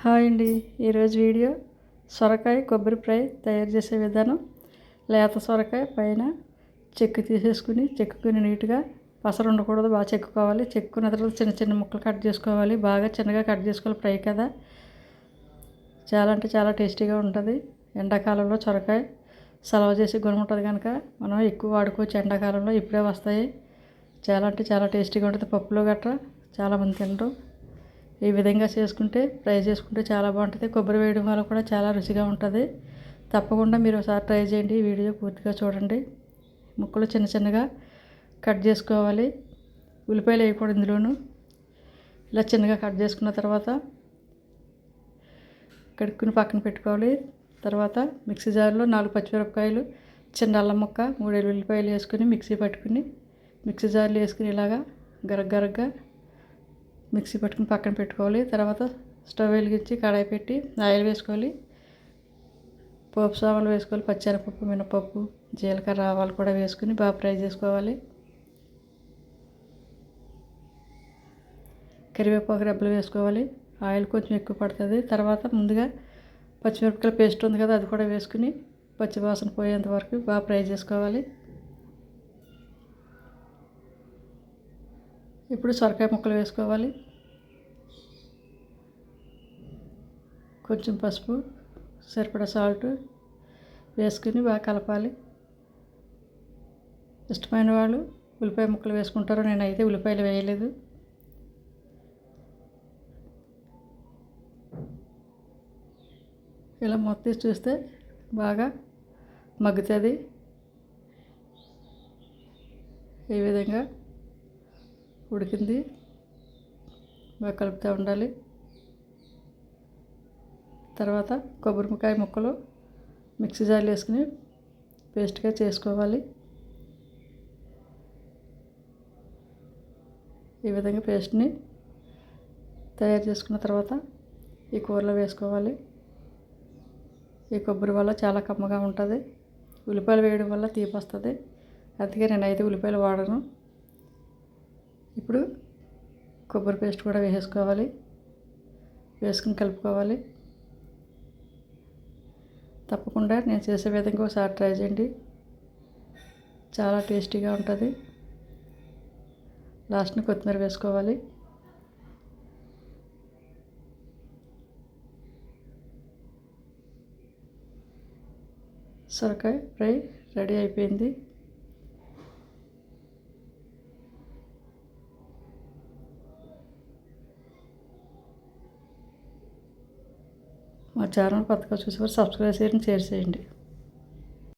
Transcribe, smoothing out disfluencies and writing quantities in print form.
Hi అండి. ఈరోజు video సొరకాయ కొబ్బరి ఫ్రై తయారు చేసే విధానం. లేత సొరకాయ పైన చెక్కుకుని నీట్గా పసరు ఉండకూడదు, బాగా చెక్కుకోవాలి. చెక్కున్న తర్వాత చిన్న చిన్న ముక్కలు కట్ చేసుకోవాలి. బాగా చిన్నగా కట్ చేసుకోవాలి, ఫ్రై కదా. చాలా అంటే చాలా టేస్టీగా ఉంటుంది. ఎండాకాలంలో సొరకాయ సలవ చేసే గుణం ఉంటుంది కనుక మనం ఎక్కువ వాడుకోవచ్చు. ఎండాకాలంలో ఇప్పుడే వస్తాయి. చాలా అంటే చాలా టేస్టీగా ఉంటుంది. పప్పులో గట్రా చాలామంది తినరు. ఈ విధంగా ఫ్రై చేసుకుంటే చాలా బాగుంటుంది. కొబ్బరి వేయడం వల్ల కూడా చాలా రుచిగా ఉంటుంది. తప్పకుండా మీరు ఒకసారి ట్రై చేయండి. ఈ వీడియో పూర్తిగా చూడండి. ముక్కలు చిన్న చిన్నగా కట్ చేసుకోవాలి. ఉల్లిపాయలు వేయకూడదు ఇందులోను. ఇలా చిన్నగా కట్ చేసుకున్న తర్వాత కడుక్కుని పక్కన పెట్టుకోవాలి. తర్వాత మిక్సీ జార్లో 4 పచ్చిమిరపకాయలు, చిన్న అల్లం ముక్క, 3 ఉల్లిపాయలు వేసుకుని మిక్సీ జార్లో వేసుకుని ఇలాగా గరగగా మిక్సీ పట్టుకుని పక్కన పెట్టుకోవాలి. తర్వాత స్టవ్ వెలిగించి కడాయి పెట్టి ఆయిల్ వేసుకోవాలి. పోపు సామాన్లు వేసుకోవాలి. పచ్చెనపప్పు, మినపప్పు, జీలకర్ర, ఆవాలు కూడా వేసుకుని బాగా ఫ్రై చేసుకోవాలి. కరివేపాకు రెబ్బలు వేసుకోవాలి. ఆయిల్ కొంచెం ఎక్కువ పడుతుంది. తర్వాత ముందుగా పచ్చిమిరపకాయల పేస్ట్ ఉంది కదా, అది కూడా వేసుకుని పచ్చివాసన పోయేంత వరకు బాగా ఫ్రై చేసుకోవాలి. ఇప్పుడు సొరకాయ ముక్కలు వేసుకోవాలి. కొంచెం పసుపు, సరిపడా సాల్ట్ వేసుకుని బాగా కలపాలి. ఇష్టమైన వాళ్ళు ఉల్లిపాయ ముక్కలు వేసుకుంటారు. నేనైతే ఉల్లిపాయలు వేయలేదు. ఇలా మొత్తం చూస్తే బాగా మగ్గుతుంది. ఈ విధంగా ఉడికింది. బాగా కలుపుతూ ఉండాలి. తర్వాత కొబ్బరికాయ ముక్కలు మిక్సీ జార్లో వేసుకుని పేస్ట్గా చేసుకోవాలి. ఈ విధంగా పేస్ట్ని తయారు చేసుకున్న తర్వాత ఈ కూరలో వేసుకోవాలి. ఈ కొబ్బరి వల్ల చాలా కమ్మగా ఉంటుంది. ఉల్లిపాయలు వేయడం వల్ల తీపి వస్తుంది. అందుకే నేనైతే ఉల్లిపాయలు వాడను. ఇప్పుడు కొబ్బరి పేస్ట్ కూడా వేసుకోవాలి. వేసుకుని కలుపుకోవాలి. తప్పకుండా నేను చేసే విధంగా ఒకసారి ట్రై చేయండి. చాలా టేస్టీగా ఉంటుంది. లాస్ట్ని కొత్తిమీర వేసుకోవాలి. సొరకాయ ఫ్రై రెడీ అయిపోయింది. మా ఛానల్ కొత్తగా చూసేవారు సబ్స్క్రైబ్ చేయండి, షేర్ చేయండి.